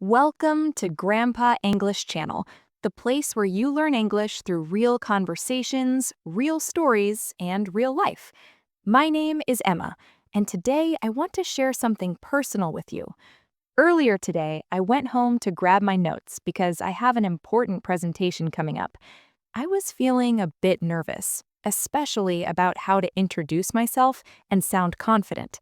Welcome to Grandpa English Channel, the place where you learn English through real conversations, real stories, and real life. My name is Emma, and today I want to share something personal with you. Earlier today, I went home to grab my notes because I have an important presentation coming up. I was feeling a bit nervous, especially about how to introduce myself and sound confident.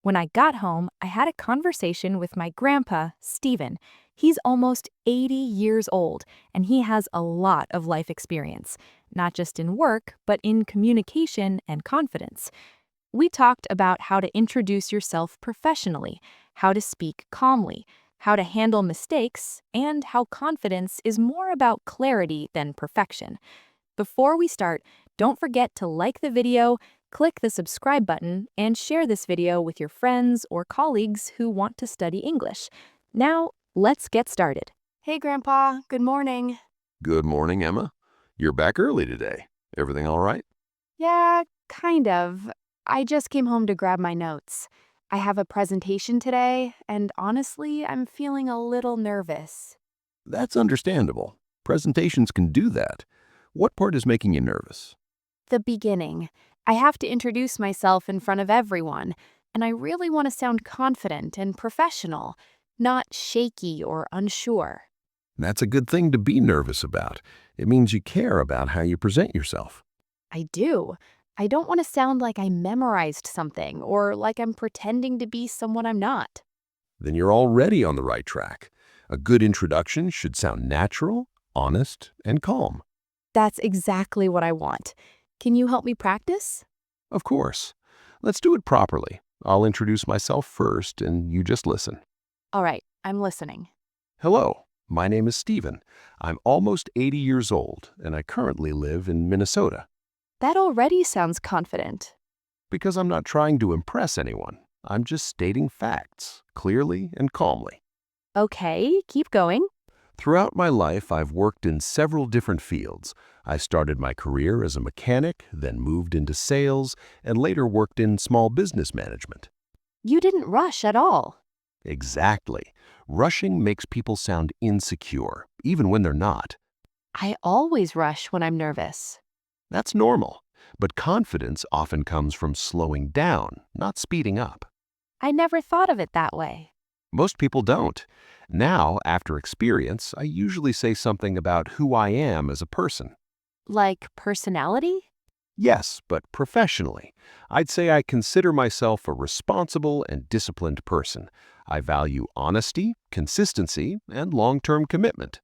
When I got home, I had a conversation with my grandpa, Stephen. He's almost 80 years old, and he has a lot of life experience, not just in work, but in communication and confidence. We talked about how to introduce yourself professionally, how to speak calmly, how to handle mistakes, and how confidence is more about clarity than perfection. Before we start, don't forget to like the video, click the subscribe button, and share this video with your friends or colleagues who want to study English. Now, let's get started. Hey, Grandpa. Good morning. Good morning, Emma. You're back early today. Everything all right? Yeah, kind of. I just came home to grab my notes. I have a presentation today, and honestly, I'm feeling a little nervous. That's understandable. Presentations can do that. What part is making you nervous? The beginning. I have to introduce myself in front of everyone, and I really want to sound confident and professional, not shaky or unsure. That's a good thing to be nervous about. It means you care about how you present yourself. I do. I don't want to sound like I memorized something or like I'm pretending to be someone I'm not. Then you're already on the right track. A good introduction should sound natural, honest, and calm. That's exactly what I want. Can you help me practice? Of course. Let's do it properly. I'll introduce myself first, and you just listen. All right, I'm listening. Hello, my name is Stephen. I'm almost 80 years old, and I currently live in Minnesota. That already sounds confident. Because I'm not trying to impress anyone. I'm just stating facts, clearly and calmly. Okay, keep going. Throughout my life, I've worked in several different fields. I started my career as a mechanic, then moved into sales, and later worked in small business management. You didn't rush at all. Exactly. Rushing makes people sound insecure, even when they're not. I always rush when I'm nervous. That's normal, but confidence often comes from slowing down, not speeding up. I never thought of it that way. Most people don't. Now, after experience, I usually say something about who I am as a person. Like personality? Yes, but professionally. I'd say I consider myself a responsible and disciplined person. I value honesty, consistency, and long-term commitment.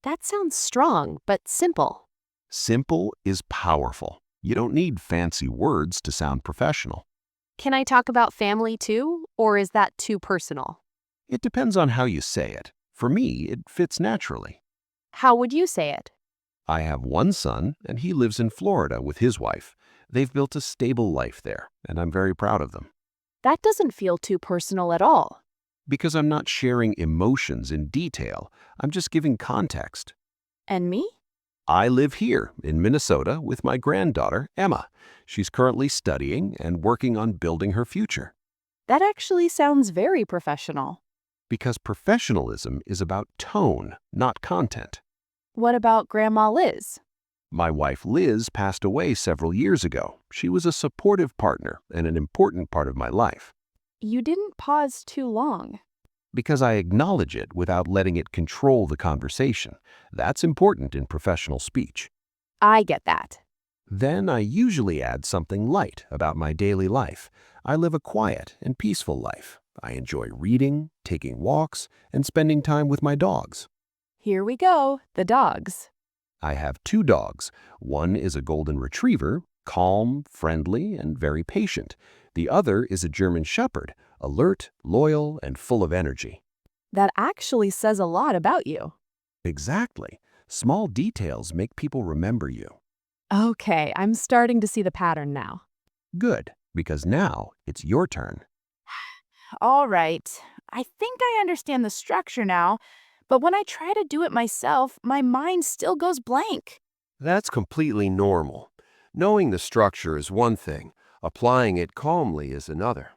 That sounds strong, but simple. Simple is powerful. You don't need fancy words to sound professional. Can I talk about family too, or is that too personal? It depends on how you say it. For me, it fits naturally. How would you say it? I have one son, and he lives in Florida with his wife. They've built a stable life there, and I'm very proud of them. That doesn't feel too personal at all. Because I'm not sharing emotions in detail, I'm just giving context. And me? I live here in Minnesota with my granddaughter, Emma. She's currently studying and working on building her future. That actually sounds very professional. Because professionalism is about tone, not content. What about Grandma Liz? My wife Liz passed away several years ago. She was a supportive partner and an important part of my life. You didn't pause too long. Because I acknowledge it without letting it control the conversation. That's important in professional speech. I get that. Then I usually add something light about my daily life. I live a quiet and peaceful life. I enjoy reading, taking walks, and spending time with my dogs. Here we go, the dogs. I have 2 dogs. One is a golden retriever, calm, friendly, and very patient. The other is a German shepherd, alert, loyal, and full of energy. That actually says a lot about you. Exactly. Small details make people remember you. Okay, I'm starting to see the pattern now. Good, because now it's your turn. All right, I think I understand the structure now, but when I try to do it myself, my mind still goes blank. That's completely normal. Knowing the structure is one thing, applying it calmly is another.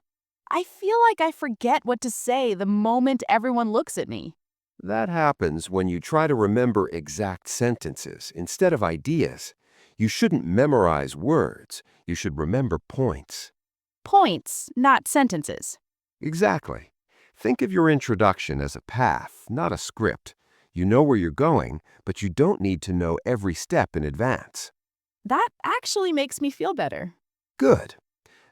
I feel like I forget what to say the moment everyone looks at me. That happens when you try to remember exact sentences instead of ideas. You shouldn't memorize words. You should remember points. Points, not sentences. Exactly. Think of your introduction as a path, not a script. You know where you're going, but you don't need to know every step in advance. That actually makes me feel better. Good.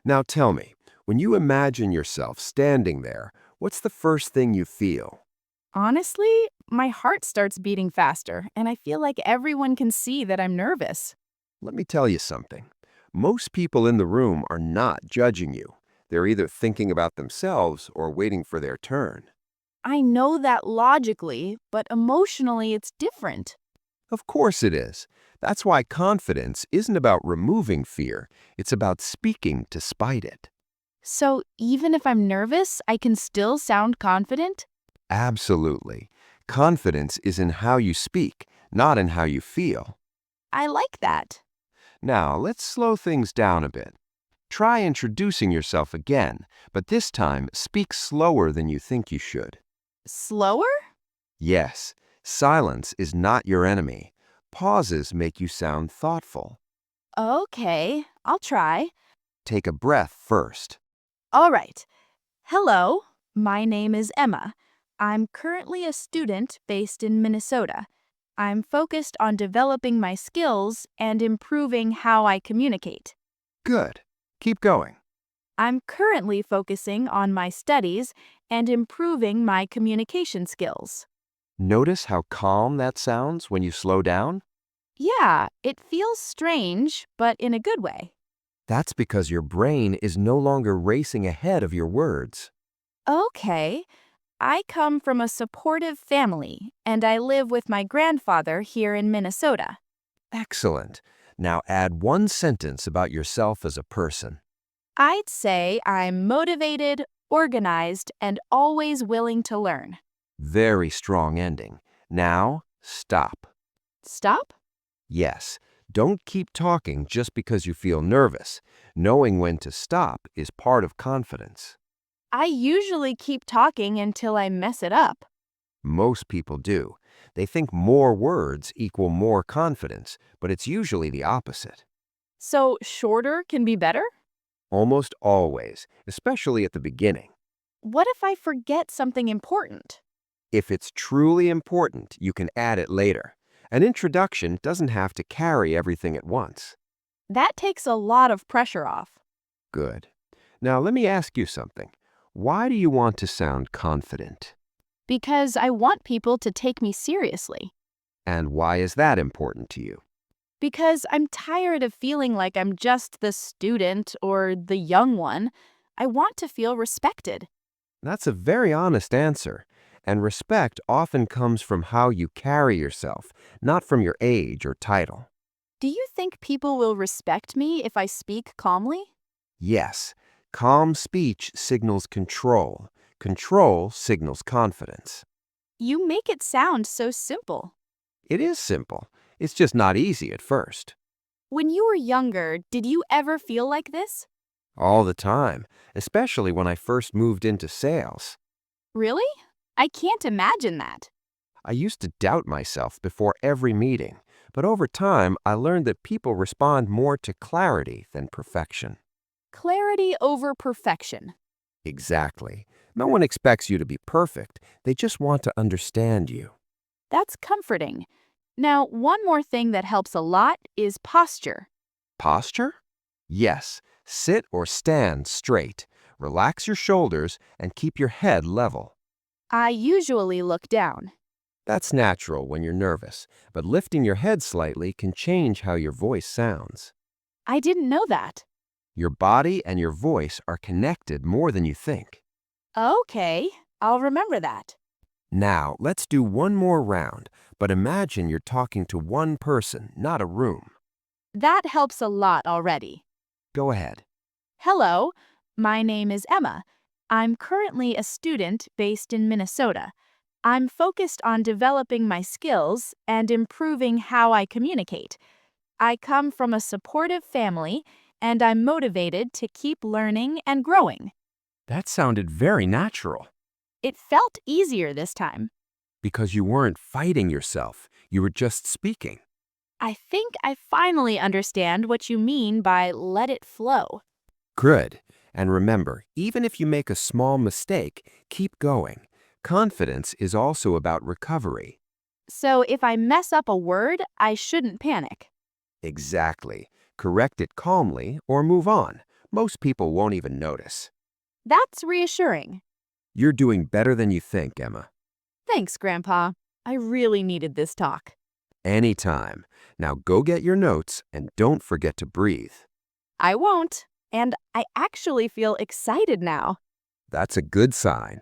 Now tell me, when you imagine yourself standing there, what's the first thing you feel? Honestly, my heart starts beating faster, and I feel like everyone can see that I'm nervous. Let me tell you something. Most people in the room are not judging you. They're either thinking about themselves or waiting for their turn. I know that logically, but emotionally it's different. Of course it is. That's why confidence isn't about removing fear. It's about speaking despite it. So even if I'm nervous, I can still sound confident? Absolutely. Confidence is in how you speak, not in how you feel. I like that. Now, let's slow things down a bit. Try introducing yourself again, but this time speak slower than you think you should. Slower? Yes, silence is not your enemy. Pauses make you sound thoughtful. Okay, I'll try. Take a breath first. All right. Hello, my name is Emma. I'm currently a student based in Minnesota. I'm focused on developing my skills and improving how I communicate. Good. Keep going. I'm currently focusing on my studies and improving my communication skills. Notice how calm that sounds when you slow down? Yeah, it feels strange, but in a good way. That's because your brain is no longer racing ahead of your words. Okay, I come from a supportive family, and I live with my grandfather here in Minnesota. Excellent. Now add one sentence about yourself as a person. I'd say I'm motivated, organized, and always willing to learn. Very strong ending. Now, stop. Stop? Yes, don't keep talking just because you feel nervous. Knowing when to stop is part of confidence. I usually keep talking until I mess it up. Most people do. They think more words equal more confidence, but it's usually the opposite. So, shorter can be better? Almost always, especially at the beginning. What if I forget something important? If it's truly important, you can add it later. An introduction doesn't have to carry everything at once. That takes a lot of pressure off. Good. Now let me ask you something. Why do you want to sound confident? Because I want people to take me seriously. And why is that important to you? Because I'm tired of feeling like I'm just the student or the young one. I want to feel respected. That's a very honest answer. And respect often comes from how you carry yourself, not from your age or title. Do you think people will respect me if I speak calmly? Yes, calm speech signals control. Control signals confidence. You make it sound so simple. It is simple. It's just not easy at first. When you were younger, did you ever feel like this? All the time, especially when I first moved into sales. Really? I can't imagine that. I used to doubt myself before every meeting, but over time I learned that people respond more to clarity than perfection. Clarity over perfection. Exactly. No one expects you to be perfect. They just want to understand you. That's comforting. Now, one more thing that helps a lot is posture. Posture? Yes. Sit or stand straight. Relax your shoulders and keep your head level. I usually look down. That's natural when you're nervous, but lifting your head slightly can change how your voice sounds. I didn't know that. Your body and your voice are connected more than you think. Okay, I'll remember that. Now, let's do one more round, but imagine you're talking to one person, not a room. That helps a lot already. Go ahead. Hello, my name is Emma. I'm currently a student based in Minnesota. I'm focused on developing my skills and improving how I communicate. I come from a supportive family, and I'm motivated to keep learning and growing. That sounded very natural. It felt easier this time. Because you weren't fighting yourself. You were just speaking. I think I finally understand what you mean by let it flow. Good. And remember, even if you make a small mistake, keep going. Confidence is also about recovery. So if I mess up a word, I shouldn't panic. Exactly. Correct it calmly or move on. Most people won't even notice. That's reassuring. You're doing better than you think, Emma. Thanks, Grandpa. I really needed this talk. Anytime. Now go get your notes and don't forget to breathe. I won't. And I actually feel excited now. That's a good sign.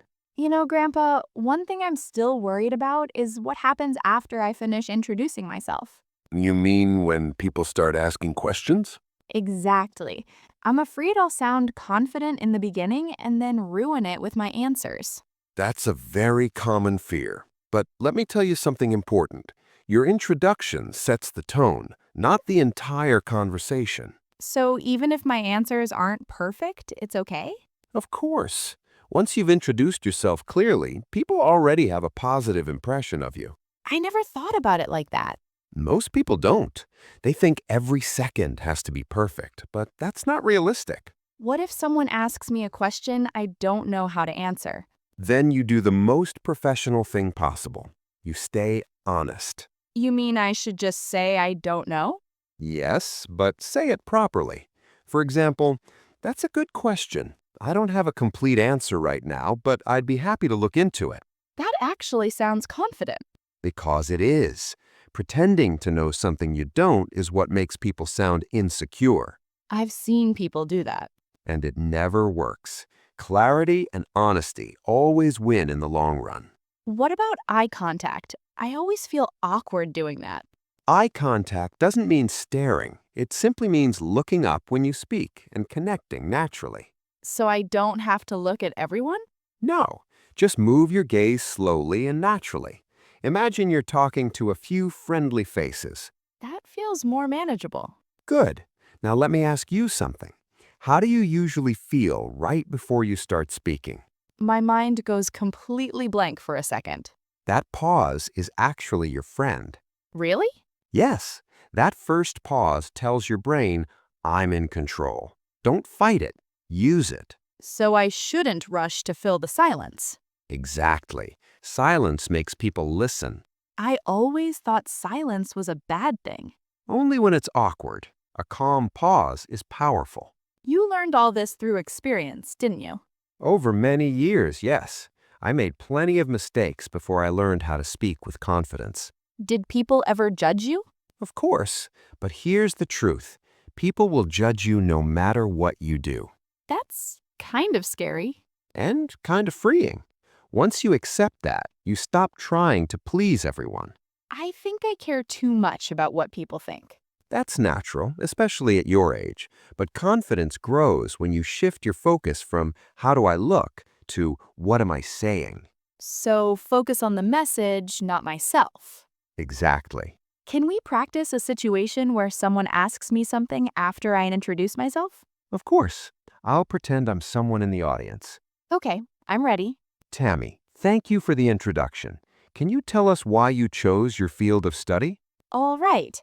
Grandpa, one thing I'm still worried about is what happens after I finish introducing myself. You mean when people start asking questions? Exactly. I'm afraid I'll sound confident in the beginning and then ruin it with my answers. That's a very common fear. But let me tell you something important. Your introduction sets the tone, not the entire conversation. So even if my answers aren't perfect, it's okay? Of course. Once you've introduced yourself clearly, people already have a positive impression of you. I never thought about it like that. Most people don't. They think every second has to be perfect, but that's not realistic. What if someone asks me a question I don't know how to answer? Then you do the most professional thing possible. You stay honest. You mean I should just say I don't know? Yes, but say it properly. For example, that's a good question. I don't have a complete answer right now, but I'd be happy to look into it. That actually sounds confident. Because it is. Pretending to know something you don't is what makes people sound insecure. I've seen people do that. And it never works. Clarity and honesty always win in the long run. What about eye contact? I always feel awkward doing that. Eye contact doesn't mean staring. It simply means looking up when you speak and connecting naturally. So I don't have to look at everyone? No, just move your gaze slowly and naturally. Imagine you're talking to a few friendly faces. That feels more manageable. Good. Now let me ask you something. How do you usually feel right before you start speaking? My mind goes completely blank for a second. That pause is actually your friend. Really? Yes, that first pause tells your brain, I'm in control. Don't fight it. Use it. So I shouldn't rush to fill the silence. Exactly. Silence makes people listen. I always thought silence was a bad thing. Only when it's awkward. A calm pause is powerful. You learned all this through experience, didn't you? Over many years, yes. I made plenty of mistakes before I learned how to speak with confidence. Did people ever judge you? Of course, but here's the truth. People will judge you no matter what you do. That's kind of scary. And kind of freeing. Once you accept that, you stop trying to please everyone. I think I care too much about what people think. That's natural, especially at your age. But confidence grows when you shift your focus from how do I look to what am I saying? So focus on the message, not myself. Exactly. Can we practice a situation where someone asks me something after I introduce myself? Of course. I'll pretend I'm someone in the audience. Okay, I'm ready. Tammy, thank you for the introduction. Can you tell us why you chose your field of study? All right.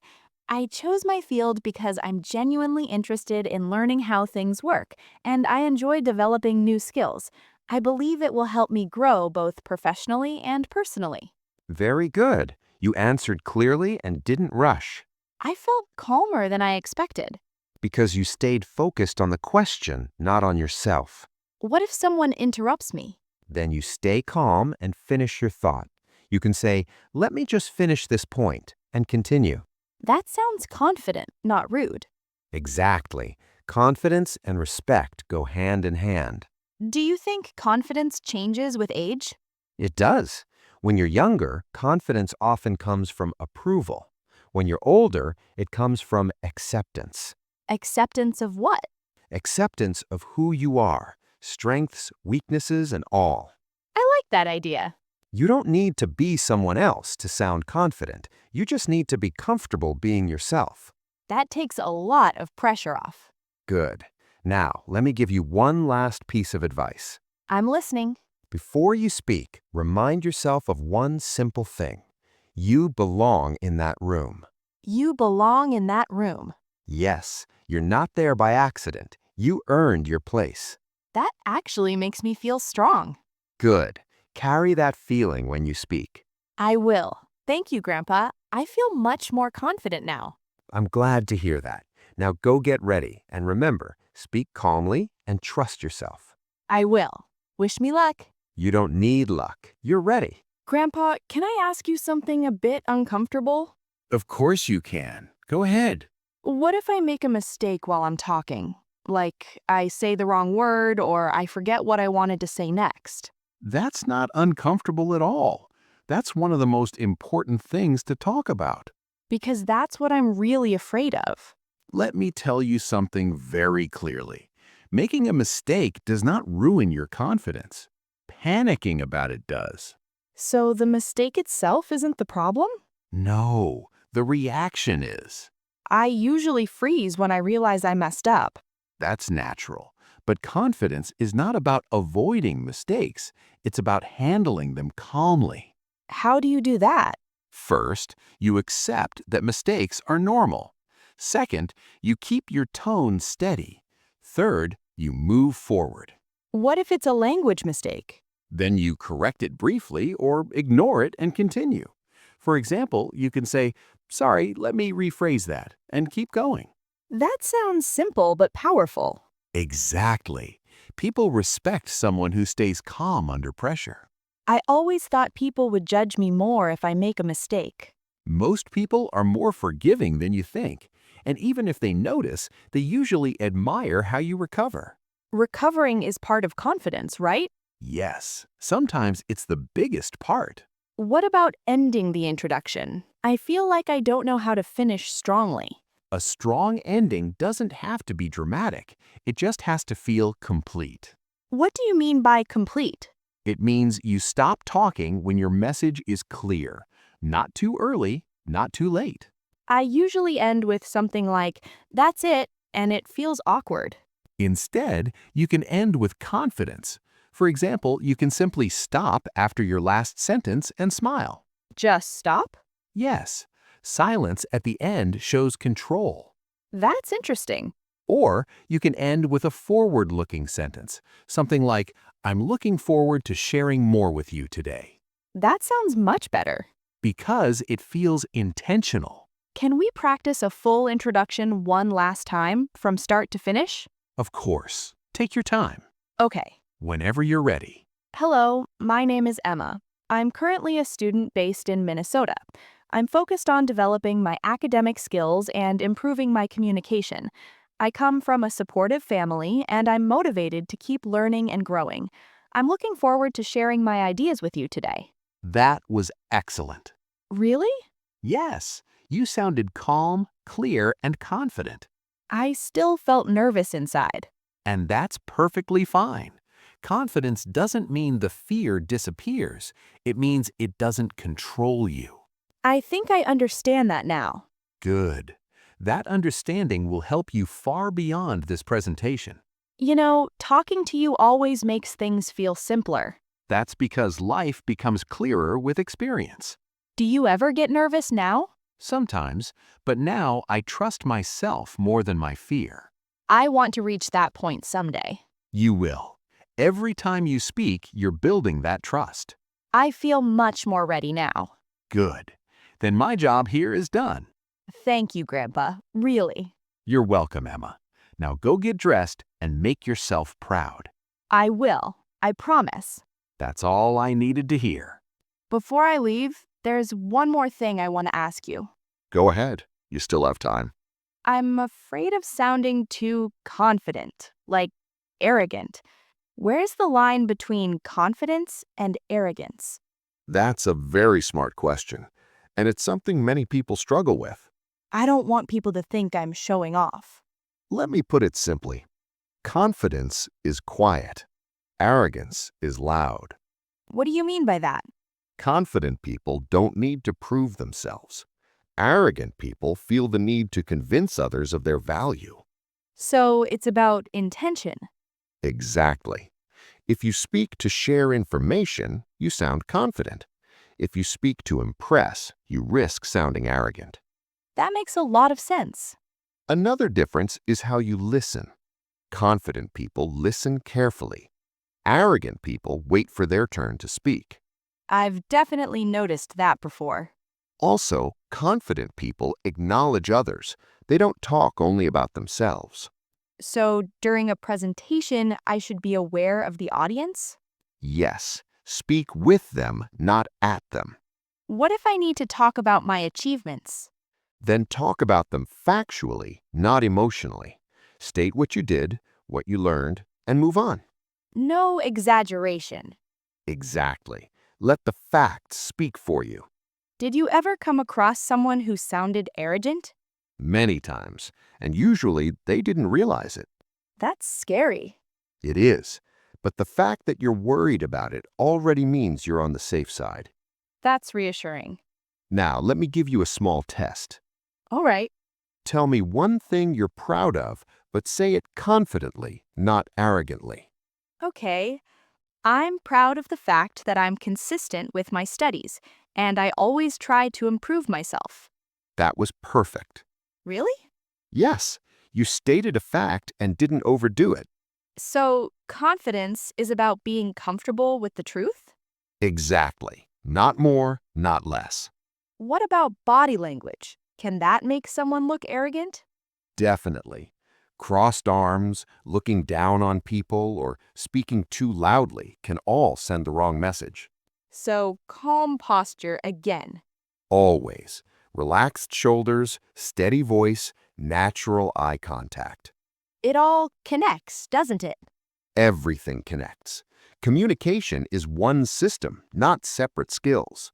I chose my field because I'm genuinely interested in learning how things work, and I enjoy developing new skills. I believe it will help me grow both professionally and personally. Very good. You answered clearly and didn't rush. I felt calmer than I expected. Because you stayed focused on the question, not on yourself. What if someone interrupts me? Then you stay calm and finish your thought. You can say, let me just finish this point, and continue. That sounds confident, not rude. Exactly. Confidence and respect go hand in hand. Do you think confidence changes with age? It does. When you're younger, confidence often comes from approval. When you're older, it comes from acceptance. Acceptance of what? Acceptance of who you are, strengths, weaknesses, and all. I like that idea. You don't need to be someone else to sound confident. You just need to be comfortable being yourself. That takes a lot of pressure off. Good. Now, let me give you one last piece of advice. I'm listening. Before you speak, remind yourself of one simple thing. You belong in that room. You belong in that room. Yes, you're not there by accident. You earned your place. That actually makes me feel strong. Good. Carry that feeling when you speak. I will. Thank you, Grandpa. I feel much more confident now. I'm glad to hear that. Now go get ready, and remember, speak calmly and trust yourself. I will. Wish me luck. You don't need luck. You're ready. Grandpa, can I ask you something a bit uncomfortable? Of course you can. Go ahead. What if I make a mistake while I'm talking? Like, I say the wrong word or I forget what I wanted to say next. That's not uncomfortable at all. That's one of the most important things to talk about. Because that's what I'm really afraid of. Let me tell you something very clearly. Making a mistake does not ruin your confidence. Panicking about it does. So the mistake itself isn't the problem? No, the reaction is. I usually freeze when I realize I messed up. That's natural. But confidence is not about avoiding mistakes. It's about handling them calmly. How do you do that? First, you accept that mistakes are normal. Second, you keep your tone steady. Third, you move forward. What if it's a language mistake? Then you correct it briefly or ignore it and continue. For example, you can say, "Sorry, let me rephrase that," and keep going. That sounds simple but powerful. Exactly. People respect someone who stays calm under pressure. I always thought people would judge me more if I make a mistake. Most people are more forgiving than you think, and even if they notice, they usually admire how you recover. Recovering is part of confidence, right? Yes, sometimes it's the biggest part. What about ending the introduction? I feel like I don't know how to finish strongly. A strong ending doesn't have to be dramatic. It just has to feel complete. What do you mean by complete? It means you stop talking when your message is clear. Not too early, not too late. I usually end with something like, "That's it," and it feels awkward. Instead, you can end with confidence. For example, you can simply stop after your last sentence and smile. Just stop? Yes, silence at the end shows control. That's interesting. Or you can end with a forward-looking sentence, something like, "I'm looking forward to sharing more with you today," That sounds much better. because it feels intentional. Can we practice a full introduction one last time, from start to finish? Of course, take your time, Okay. whenever you're ready. Hello, my name is Emma. I'm currently a student based in Minnesota. I'm focused on developing my academic skills and improving my communication. I come from a supportive family, and I'm motivated to keep learning and growing. I'm looking forward to sharing my ideas with you today. That was excellent. Really? Yes, you sounded calm, clear, and confident. I still felt nervous inside. And that's perfectly fine. Confidence doesn't mean the fear disappears. It means it doesn't control you. I think I understand that now. Good. That understanding will help you far beyond this presentation. You know, talking to you always makes things feel simpler. That's because life becomes clearer with experience. Do you ever get nervous now? Sometimes, but now I trust myself more than my fear. I want to reach that point someday. You will. Every time you speak, you're building that trust. I feel much more ready now. Good. Then my job here is done. Thank you, Grandpa. Really. You're welcome, Emma. Now go get dressed and make yourself proud. I will. I promise. That's all I needed to hear. Before I leave, there's one more thing I want to ask you. Go ahead. You still have time. I'm afraid of sounding too confident, like arrogant. Where's the line between confidence and arrogance? That's a very smart question, and it's something many people struggle with. I don't want people to think I'm showing off. Let me put it simply. Confidence is quiet. Arrogance is loud. What do you mean by that? Confident people don't need to prove themselves. Arrogant people feel the need to convince others of their value. So it's about intention. Exactly. If you speak to share information, you sound confident. If you speak to impress, you risk sounding arrogant. That makes a lot of sense. Another difference is how you listen. Confident people listen carefully. Arrogant people wait for their turn to speak. I've definitely noticed that before. Also, confident people acknowledge others. They don't talk only about themselves. So, during a presentation, I should be aware of the audience? Yes, speak with them, not at them. What if I need to talk about my achievements? Then talk about them factually, not emotionally. State what you did, what you learned, and move on. No exaggeration. Exactly. Let the facts speak for you. Did you ever come across someone who sounded arrogant? Many times, and usually they didn't realize it. That's scary. It is, but the fact that you're worried about it already means you're on the safe side. That's reassuring. Now, let me give you a small test. All right. Tell me one thing you're proud of, but say it confidently, not arrogantly. Okay. I'm proud of the fact that I'm consistent with my studies, and I always try to improve myself. That was perfect. Really? Yes, you stated a fact and didn't overdo it. So, confidence is about being comfortable with the truth? Exactly. Not more, not less. What about body language? Can that make someone look arrogant? Definitely. Crossed arms, looking down on people, or speaking too loudly can all send the wrong message. So, calm posture again. Always. Relaxed shoulders, steady voice, natural eye contact. It all connects, doesn't it? Everything connects. Communication is one system, not separate skills.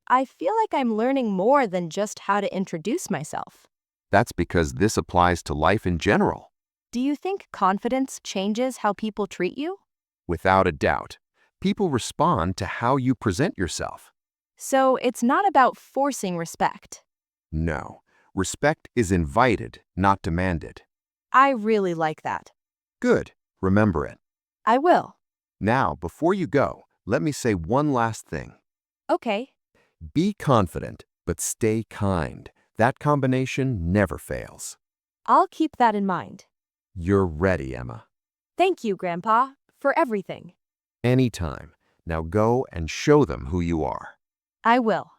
I feel like I'm learning more than just how to introduce myself. That's because this applies to life in general. Do you think confidence changes how people treat you? Without a doubt, people respond to how you present yourself. So, it's not about forcing respect. No, respect is invited, not demanded. I really like that. Good, remember it. I will. Now, before you go, let me say one last thing. Okay. Be confident, but stay kind. That combination never fails. I'll keep that in mind. You're ready, Emma. Thank you, Grandpa, for everything. Anytime. Now go and show them who you are. I will.